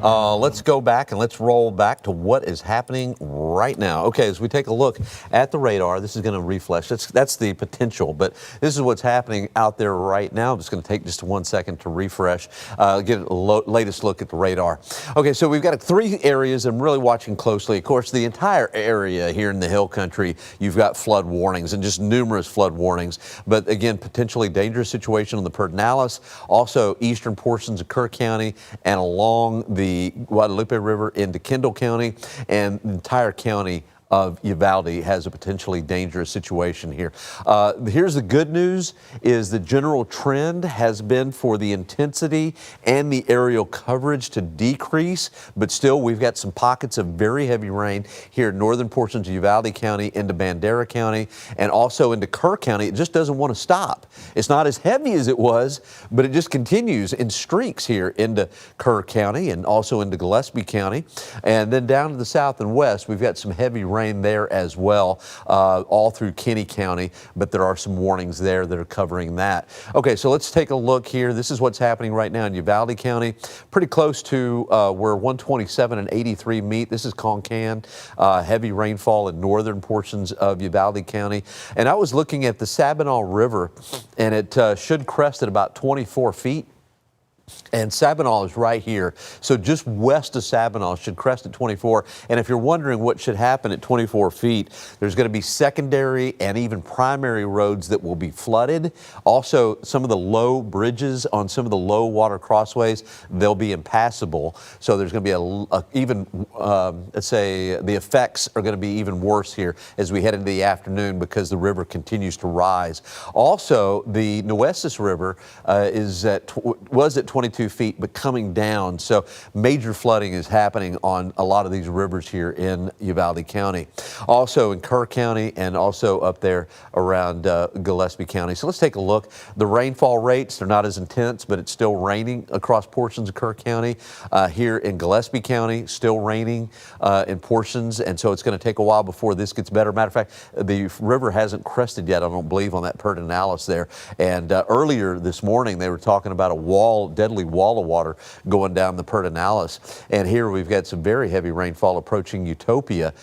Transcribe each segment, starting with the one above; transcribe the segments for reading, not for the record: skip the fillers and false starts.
Let's go back and let's roll back to what is happening right now. Okay, as we take a look at the radar, this is going to refresh. That's the potential, but this is what's happening out there right now. I'm just going to take just 1 second to refresh, get a latest look at the radar. Okay, so we've got 3 areas I'm really watching closely. Of course, the entire area here in the Hill Country, you've got flood warnings and just numerous flood warnings. But again, potentially dangerous situation on the Pedernales, also eastern portions of Kerr County and along the Guadalupe River into Kendall County, and the entire county of Uvalde has a potentially dangerous situation here. Here's the good news, is the general trend has been for the intensity and the aerial coverage to decrease, but still we've got some pockets of very heavy rain here in northern portions of Uvalde County into Bandera County and also into Kerr County. It just doesn't want to stop. It's not as heavy as it was, but it just continues in streaks here into Kerr County and also into Gillespie County. And then down to the south and west, we've got some heavy rain there as well, all through Kinney County, but there are some warnings there that are covering that. Okay, so let's take a look here. This is what's happening right now in Uvalde County, pretty close to where 127 and 83 meet. This is Concan, heavy rainfall in northern portions of Uvalde County. And I was looking at the Sabinal River, and it should crest at about 24 feet. And Sabinal is right here. So just west of Sabinal should crest at 24. And if you're wondering what should happen at 24 feet, there's going to be secondary and even primary roads that will be flooded. Also, some of the low bridges on some of the low water crossways, they'll be impassable. So there's going to be let's say the effects are going to be even worse here as we head into the afternoon because the river continues to rise. Also, the Nueces River was at 22 feet, but coming down. So major flooding is happening on a lot of these rivers here in Uvalde County. Also in Kerr County and also up there around Gillespie County. So let's take a look. The rainfall rates, they're not as intense, but it's still raining across portions of Kerr County. Here in Gillespie County, still raining in portions. And so it's going to take a while before this gets better. Matter of fact, the river hasn't crested yet, I don't believe, on that Pedernales there. And earlier this morning, they were talking about a deadly wall of water going down the Pedernales. And here we've got some very heavy rainfall approaching Utopia.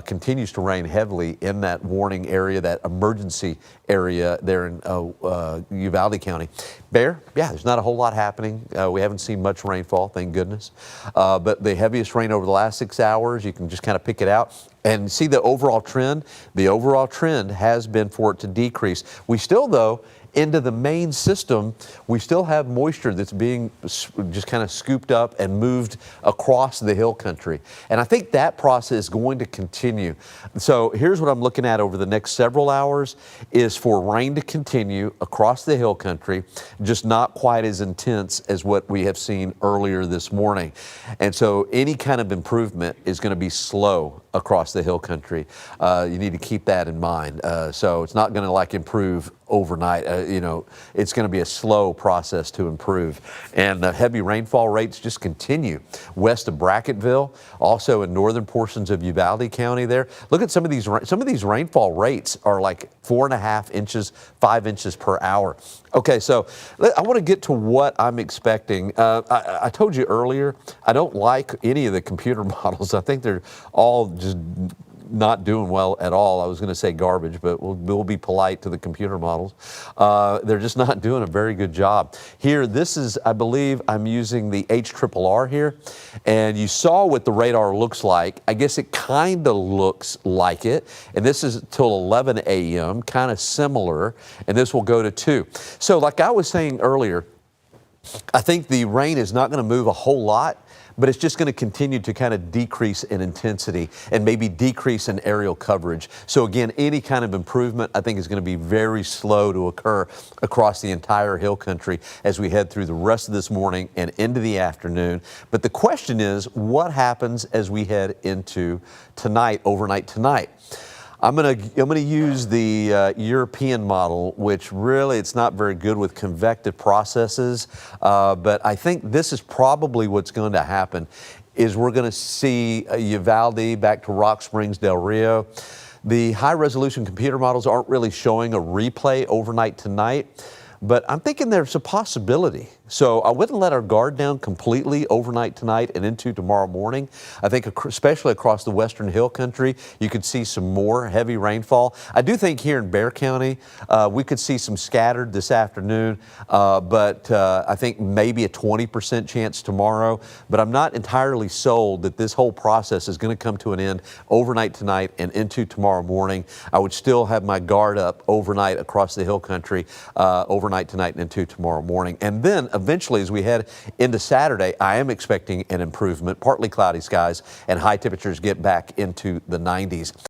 Continues to rain heavily in that warning area, that emergency area there in Uvalde County. Bear, yeah, there's not a whole lot happening. We haven't seen much rainfall, thank goodness. But the heaviest rain over the last 6 hours, you can just kind of pick it out and see the overall trend. The overall trend has been for it to decrease. We still, though, into the main system, we still have moisture that's being just kind of scooped up and moved across the hill country. And I think that process is going to continue. So here's what I'm looking at over the next several hours is for rain to continue across the hill country, just not quite as intense as what we have seen earlier this morning. And so any kind of improvement is going to be slow across the hill country. You need to keep that in mind. So it's not going to like improve overnight. It's going to be a slow process to improve. And the heavy rainfall rates just continue west of Brackettville, also in northern portions of Uvalde County there. Look at some of these rainfall rates are like 4.5 inches, 5 inches per hour. Okay, so I want to get to what I'm expecting. I told you earlier, I don't like any of the computer models. I think they're all just not doing well at all. I was going to say garbage, but we'll be polite to the computer models. They're just not doing a very good job. Here, this is, I believe I'm using the HRRR here, and you saw what the radar looks like. I guess it kind of looks like it, and this is till 11 a.m., kind of similar, and this will go to 2. So like I was saying earlier, I think the rain is not going to move a whole lot, but it's just going to continue to kind of decrease in intensity and maybe decrease in aerial coverage. So again, any kind of improvement I think is going to be very slow to occur across the entire hill country as we head through the rest of this morning and into the afternoon. But the question is, what happens as we head into tonight, overnight tonight? I'm gonna use the European model, which really it's not very good with convective processes, but I think this is probably what's going to happen. Is we're going to see Uvalde back to Rock Springs, Del Rio. The high resolution computer models aren't really showing a replay overnight tonight, but I'm thinking there's a possibility. So I wouldn't let our guard down completely overnight tonight and into tomorrow morning. I think especially across the western hill country, you could see some more heavy rainfall. I do think here in Bexar County, we could see some scattered this afternoon, but I think maybe a 20% chance tomorrow. But I'm not entirely sold that this whole process is going to come to an end overnight tonight and into tomorrow morning. I would still have my guard up overnight across the hill country, overnight tonight and into tomorrow morning. And then eventually, as we head into Saturday, I am expecting an improvement, partly cloudy skies, and high temperatures get back into the 90s.